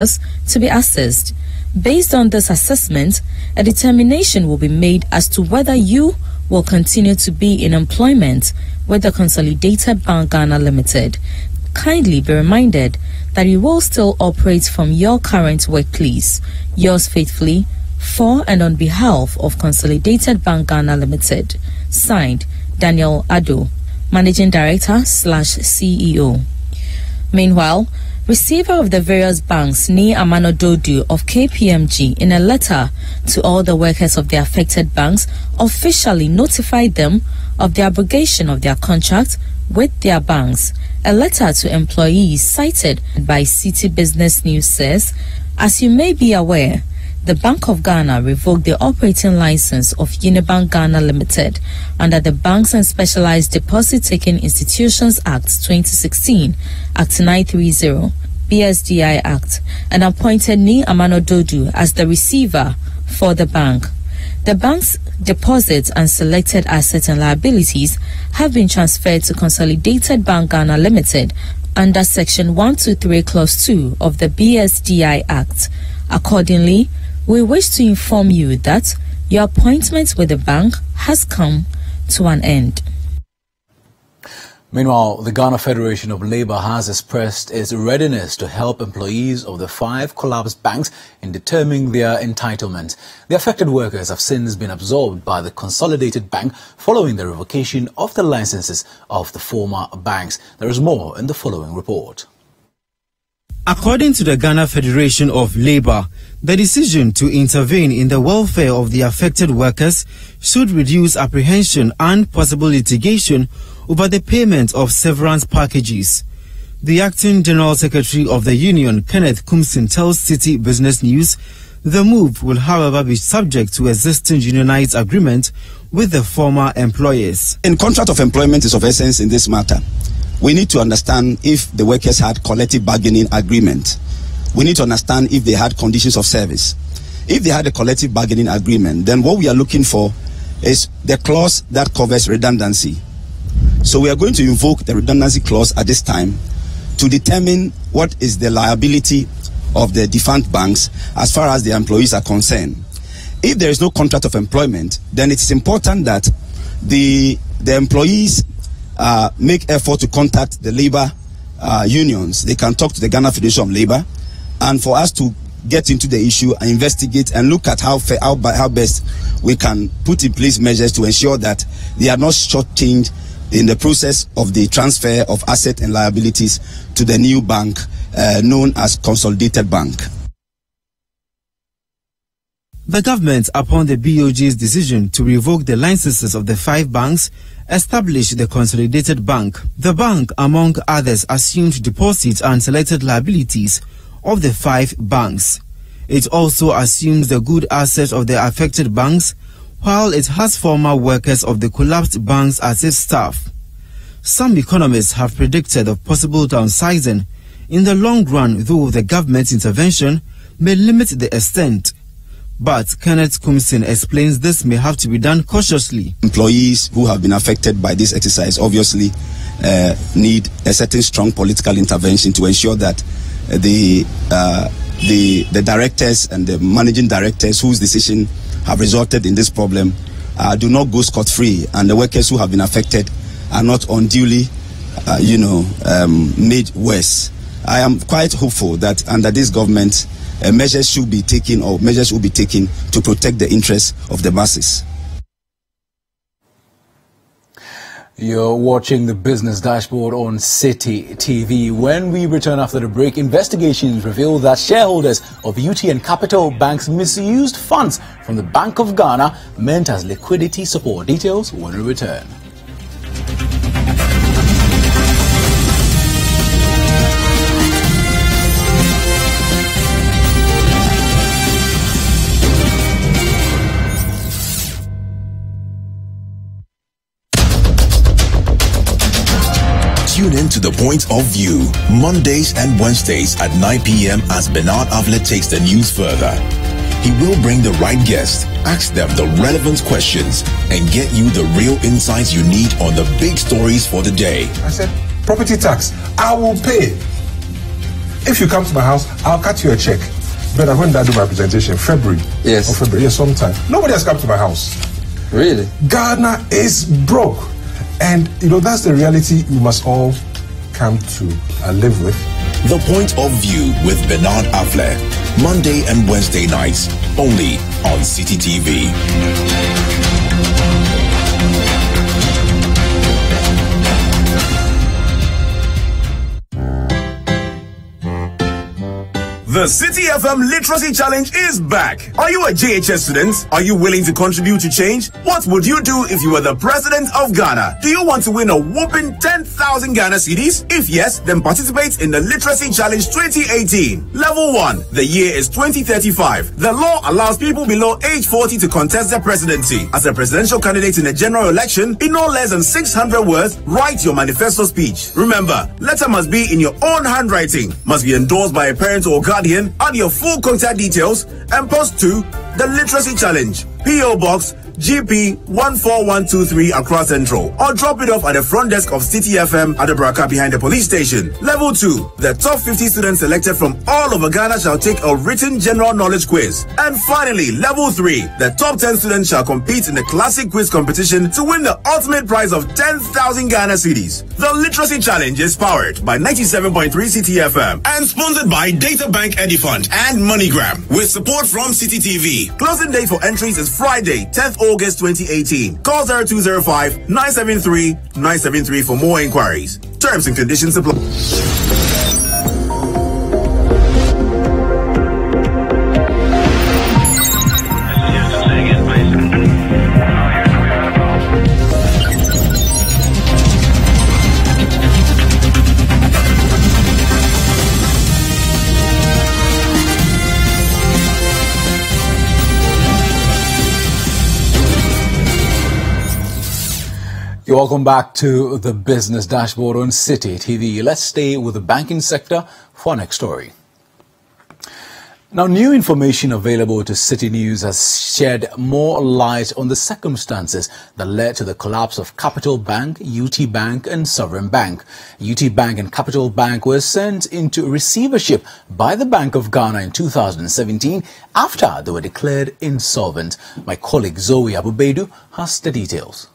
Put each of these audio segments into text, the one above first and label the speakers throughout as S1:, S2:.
S1: to be assessed. Based on this assessment, a determination will be made as to whether you will continue to be in employment with the Consolidated Bank Ghana Limited. Kindly be reminded that you will still operate from your current workplace. Yours faithfully, for and on behalf of Consolidated Bank Ghana Limited. Signed, Daniel Ado, Managing Director/CEO. Meanwhile, receiver of the various banks, Ni Amano Dodu of KPMG, in a letter to all the workers of the affected banks, officially notified them of the abrogation of their contract with their banks. A letter to employees cited by City Business News says, as you may be aware, the Bank of Ghana revoked the operating license of Unibank Ghana Limited under the Banks and Specialized Deposit-Taking Institutions Act 2016, Act 930, BSDI Act, and appointed Ni Amano Dodu as the receiver for the bank. The bank's deposits and selected assets and liabilities have been transferred to Consolidated Bank Ghana Limited under Section 123 Clause 2 of the BSDI Act. Accordingly, we wish to inform you that your appointment with the bank has come to an end.
S2: Meanwhile, the Ghana Federation of Labour has expressed its readiness to help employees of the 5 collapsed banks in determining their entitlement. The affected workers have since been absorbed by the Consolidated Bank following the revocation of the licenses of the former banks. There is more in the following report.
S3: According to the Ghana Federation of Labour, the decision to intervene in the welfare of the affected workers should reduce apprehension and possible litigation over the payment of severance packages. The Acting General Secretary of the Union, Kenneth Kumsin, tells City Business News the move will, however, be subject to existing unionized agreement with the former employers.
S4: In contract of employment is of essence in this matter. We need to understand if the workers had collective bargaining agreement. We need to understand if they had conditions of service. If they had a collective bargaining agreement, then what we are looking for is the clause that covers redundancy. So we are going to invoke the redundancy clause at this time to determine what is the liability of the defunct banks as far as the employees are concerned. If there is no contract of employment, then it is important that the employees make effort to contact the labor unions. They can talk to the Ghana Federation of Labour, and for us to get into the issue and investigate and look at how best we can put in place measures to ensure that they are not shortchanged in the process of the transfer of assets and liabilities to the new bank known as Consolidated Bank.
S3: The government, upon the BOG's decision to revoke the licenses of the 5 banks, established the Consolidated Bank. The bank, among others, assumed deposits and selected liabilities of the 5 banks. It also assumes the good assets of the affected banks, while it has former workers of the collapsed banks as its staff. Some economists have predicted of possible downsizing in the long run, though the government's intervention may limit the extent. But Kenneth Kumsin explains this may have to be done cautiously. Employees
S4: who have been affected by this exercise obviously need a certain strong political intervention to ensure that the directors and the managing directors whose decision have resulted in this problem do not go scot-free, and the workers who have been affected are not unduly made worse. I am quite hopeful that under this government measures will be taken to protect the interests of the masses.
S2: You're watching the Business Dashboard on City TV. When we return after the break, investigations reveal that shareholders of UTN Capital Bank's misused funds from the Bank of Ghana meant as liquidity support. Details when we return.
S5: Tune in to The Point of View, Mondays and Wednesdays at 9 p.m. as Bernard Avlet takes the news further. He will bring the right guest, ask them the relevant questions, and get you the real insights you need on the big stories for the day.
S6: I said, property tax, I will pay. If you come to my house, I'll cut you a check. But when did I do my presentation? February.
S7: Yes.
S6: Or February, yes, sometime. Nobody has come to my house.
S7: Really?
S6: Ghana is broke. And, that's the reality we must all come to live with.
S5: The Point of View with Bernard Affle. Monday and Wednesday nights, only on City TV.
S8: The City FM Literacy Challenge is back. Are you a JHS student? Are you willing to contribute to change? What would you do if you were the president of Ghana? Do you want to win a whopping 10,000 Ghana cedis? If yes, then participate in the Literacy Challenge 2018. Level 1. The year is 2035. The law allows people below age 40 to contest the presidency. As a presidential candidate in a general election, in no less than 600 words, write your manifesto speech. Remember, letter must be in your own handwriting, must be endorsed by a parent or guardian. Add your full contact details and post to the Literacy Challenge, P.O. Box GP 14123 Accra Central, or drop it off at the front desk of City FM at the Braka behind the police station. Level 2. The top 50 students selected from all over Ghana shall take a written general knowledge quiz. And finally, Level 3. The top 10 students shall compete in the classic quiz competition to win the ultimate prize of 10,000 Ghana cedis. The Literacy Challenge is powered by 97.3 City FM and sponsored by Data Bank Edifund and MoneyGram with support from City TV. Closing date for entries is Friday, 10th August 2018. Call 0205-973-973 for more inquiries. Terms and conditions apply.
S2: You're welcome back to the Business Dashboard on City TV. Let's stay with the banking sector for our next story. Now, new information available to City News has shed more light on the circumstances that led to the collapse of Capital Bank, UT Bank and Sovereign Bank. UT Bank and Capital Bank were sent into receivership by the Bank of Ghana in 2017 after they were declared insolvent. My colleague Zoe Abubedu has the details.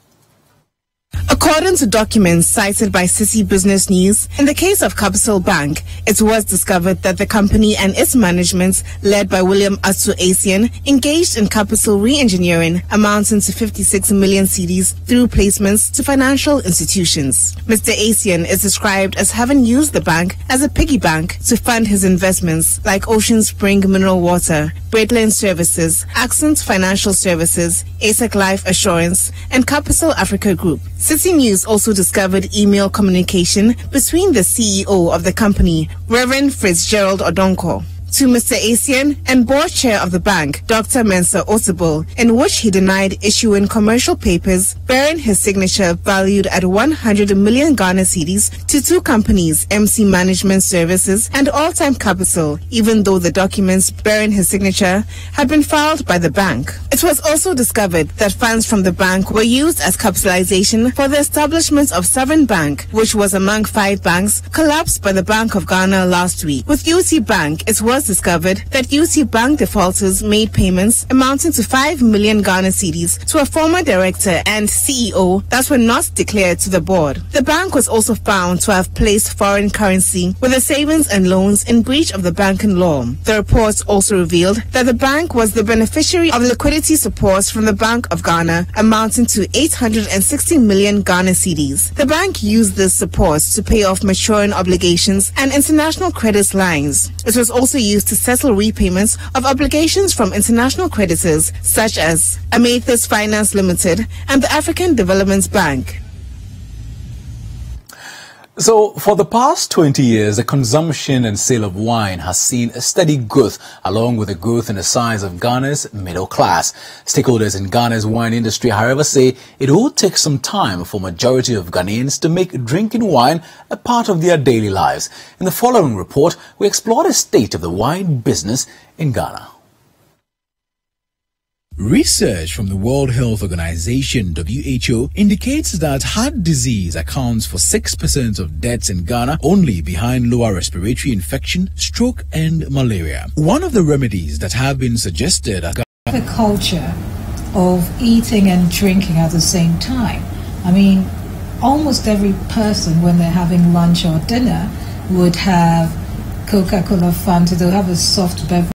S9: According to documents cited by City Business News, in the case of Capital Bank, it was discovered that the company and its management, led by William Asu Asian, engaged in capital re-engineering amounting to 56 million cedis through placements to financial institutions. Mr. Asian is described as having used the bank as a piggy bank to fund his investments like Ocean Spring Mineral Water, Braidland Services, Accent Financial Services, ASEC Life Assurance, and Capital Africa Group. City News also discovered email communication between the CEO of the company, Reverend Fitzgerald Odonko, to Mr. Asian and board chair of the bank, Dr. Mensa Otable, in which he denied issuing commercial papers bearing his signature valued at 100 million Ghana cedis to two companies, MC Management Services and All Time Capital, even though the documents bearing his signature had been filed by the bank. It was also discovered that funds from the bank were used as capitalization for the establishment of Sovereign Bank, which was among 5 banks collapsed by the Bank of Ghana last week. With UT Bank, it was discovered that UT Bank defaulters made payments amounting to 5 million Ghana cedis to a former director and CEO that were not declared to the board. The bank was also found to have placed foreign currency with the savings and loans in breach of the banking law. The reports also revealed that the bank was the beneficiary of liquidity support from the Bank of Ghana amounting to 860 million Ghana cedis. The bank used this support to pay off maturing obligations and international credit lines. It was also used to settle repayments of obligations from international creditors such as Amethyst Finance Limited and the African Development Bank.
S2: So, for the past 20 years, the consumption and sale of wine has seen a steady growth, along with the growth in the size of Ghana's middle class. Stakeholders in Ghana's wine industry, however, say it will take some time for majority of Ghanaians to make drinking wine a part of their daily lives. In the following report, we explore the state of the wine business in Ghana. Research from the World Health Organization, WHO, indicates that heart disease accounts for 6% of deaths in Ghana, only behind lower respiratory infection, stroke, and malaria. One of the remedies that have been suggested are
S7: the culture of eating and drinking at the same time. I mean, almost every person, when they're having lunch or dinner, would have Coca-Cola, Fanta, they'll have a soft beverage.